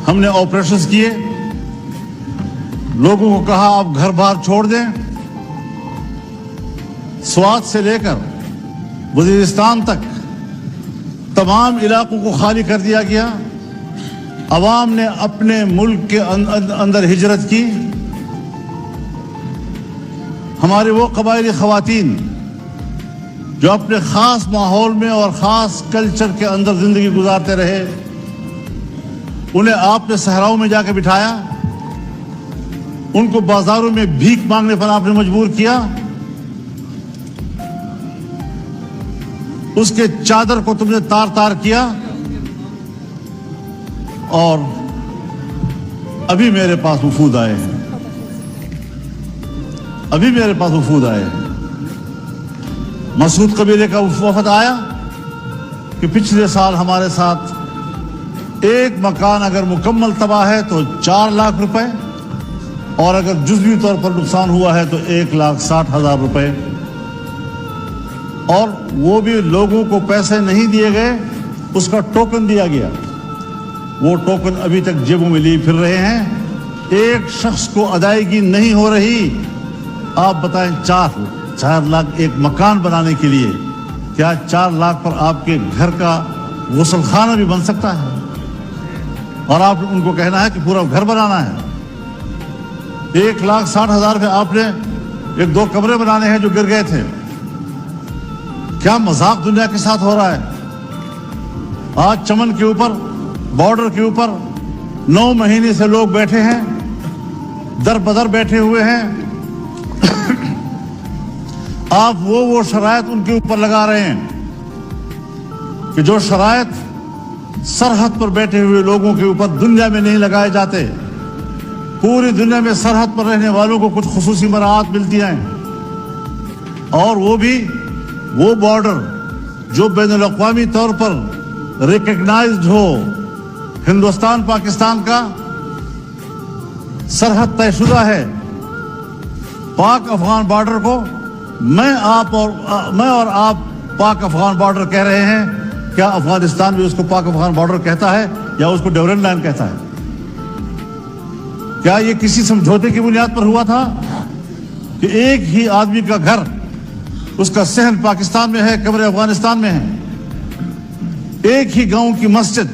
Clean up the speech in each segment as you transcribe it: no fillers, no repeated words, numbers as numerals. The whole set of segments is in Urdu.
ہم نے آپریشنز کیے, لوگوں کو کہا آپ گھر بار چھوڑ دیں. سوات سے لے کر وزیرستان تک تمام علاقوں کو خالی کر دیا گیا. عوام نے اپنے ملک کے اندر ہجرت کی. ہمارے وہ قبائلی خواتین جو اپنے خاص ماحول میں اور خاص کلچر کے اندر زندگی گزارتے رہے, انہیں آپ نے صحراؤں میں جا کے بٹھایا, ان کو بازاروں میں بھیک مانگنے پر آپ نے مجبور کیا, اس کے چادر کو تم نے تار تار کیا. اور ابھی میرے پاس وفود آئے ہیں, ابھی میرے پاس وفود آئے ہیں. مسعود قبیلے کا وفد آیا کہ پچھلے سال ہمارے ساتھ ایک مکان اگر مکمل تباہ ہے تو 4 لاکھ روپے, اور اگر جزوی طور پر نقصان ہوا ہے تو 1,60,000 روپے. اور وہ بھی لوگوں کو پیسے نہیں دیے گئے, اس کا ٹوکن دیا گیا. وہ ٹوکن ابھی تک جیبوں میں لیے پھر رہے ہیں. ایک شخص کو ادائیگی نہیں ہو رہی. آپ بتائیں 4 لاکھ ایک مکان بنانے کے لیے, کیا 4 لاکھ پر آپ کے گھر کا غسل خانہ بھی بن سکتا ہے؟ اور آپ ان کو کہنا ہے کہ پورا گھر بنانا ہے. 1,60,000 پہ آپ نے 1-2 کمرے بنانے ہیں جو گر گئے تھے. کیا مذاق دنیا کے ساتھ ہو رہا ہے؟ آج چمن کے اوپر, بارڈر کے اوپر 9 مہینے سے لوگ بیٹھے ہیں, در بدر بیٹھے ہوئے ہیں. آپ وہ شرائط ان کے اوپر لگا رہے ہیں کہ جو شرائط سرحد پر بیٹھے ہوئے لوگوں کے اوپر دنیا میں نہیں لگائے جاتے. پوری دنیا میں سرحد پر رہنے والوں کو کچھ خصوصی مراعات ملتی ہیں, اور وہ بھی وہ بارڈر جو بین الاقوامی طور پر ریکگنائزڈ ہو. ہندوستان پاکستان کا سرحد طے شدہ ہے. پاک افغان بارڈر کو میں اور آپ پاک افغان بارڈر کہہ رہے ہیں. کیا افغانستان بھی اس کو پاک افغان بارڈر کہتا ہے یا اس کو ڈیورنٹ لائن کہتا ہے؟ کیا یہ کسی سمجھوتے کی بنیاد پر ہوا تھا کہ ایک ہی آدمی کا گھر, اس کا صحن پاکستان میں ہے, قبر افغانستان میں ہے. ایک ہی گاؤں کی مسجد,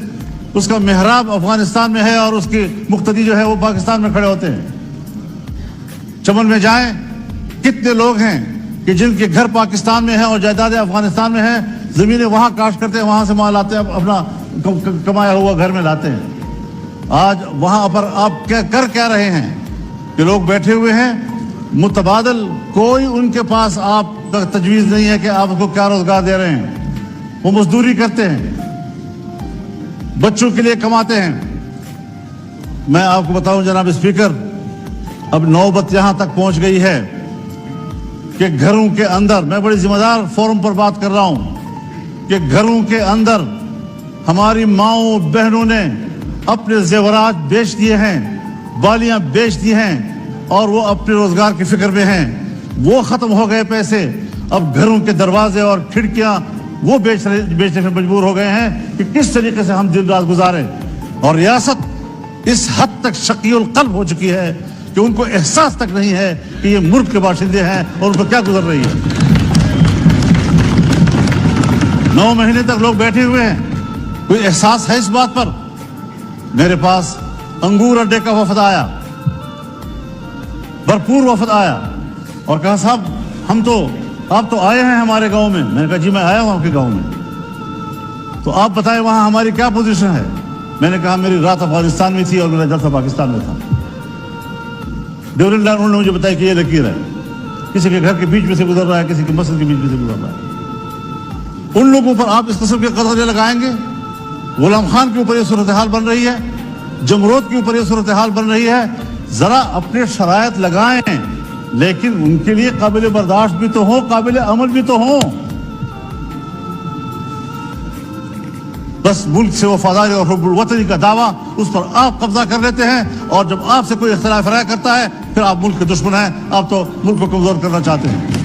اس کا محراب افغانستان میں ہے اور اس کے مقتدی جو ہے وہ پاکستان میں کھڑے ہوتے ہیں. چمن میں جائیں, کتنے لوگ ہیں کہ جن کے گھر پاکستان میں ہیں اور جائیدادیں افغانستان میں ہیں, زمینیں وہاں کاشت کرتے ہیں, وہاں سے مال لاتے ہیں, اپنا کمایا ہوا گھر میں لاتے ہیں. آج وہاں پر آپ کر کیا رہے ہیں کہ لوگ بیٹھے ہوئے ہیں متبادل, کوئی ان کے پاس آپ کا تجویز نہیں ہے کہ آپ اس کو کیا روزگار دے رہے ہیں. وہ مزدوری کرتے ہیں, بچوں کے لیے کماتے ہیں. میں آپ کو بتاؤں جناب اسپیکر, اب نوبت یہاں تک پہنچ گئی ہے کہ گھروں کے اندر, میں بڑی ذمہ دار فورم پر بات کر رہا ہوں, کہ گھروں کے اندر ہماری ماؤں بہنوں نے اپنے زیورات بیچ دیے ہیں, بالیاں بیچ دی ہیں, اور وہ اپنے روزگار کی فکر میں ہیں. وہ ختم ہو گئے پیسے. اب گھروں کے دروازے اور کھڑکیاں وہ بیچنے پر مجبور ہو گئے ہیں کہ کس طریقے سے ہم دن رات گزاریں. اور ریاست اس حد تک شقی القلب ہو چکی ہے کہ ان کو احساس تک نہیں ہے کہ یہ ملک کے باشندے ہیں اور ان کو کیا گزر رہی ہے. 9 مہینے تک لوگ بیٹھے ہوئے ہیں. کوئی احساس ہے اس بات پر؟ میرے پاس انگور اڈے کا وفد آیا, بھرپور وفد آیا, اور کہا صاحب آپ تو آئے ہیں ہمارے گاؤں میں. میں نے کہا جی میں آیا ہوں آپ کے گاؤں میں, تو آپ بتائیں وہاں ہماری کیا پوزیشن ہے. میں نے کہا میری رات افغانستان میں تھی اور میرا جلسہ پاکستان میں تھا. ڈیورنٹ لائن انہوں نے مجھے بتایا کہ یہ لکیر ہے, کسی کے گھر کے بیچ میں سے گزر رہا ہے, کسی کے مسجد کے بیچ میں سے گزر رہا ہے. ان لوگوں پر آپ اس قسم کے قدرے لگائیں گے؟ غلام خان کے اوپر یہ صورتحال بن رہی ہے, جمرود کے اوپر یہ صورتحال بن رہی ہے. ذرا اپنے شرائط لگائیں, لیکن ان کے لیے قابل برداشت بھی تو ہوں, قابل عمل بھی تو ہوں. بس ملک سے وفاداری اور حب الوطنی کا دعویٰ, اس پر آپ قبضہ کر لیتے ہیں, اور جب آپ سے کوئی اختلاف رائے کرتا ہے پھر آپ ملک کے دشمن ہیں, آپ تو ملک کو کمزور کرنا چاہتے ہیں.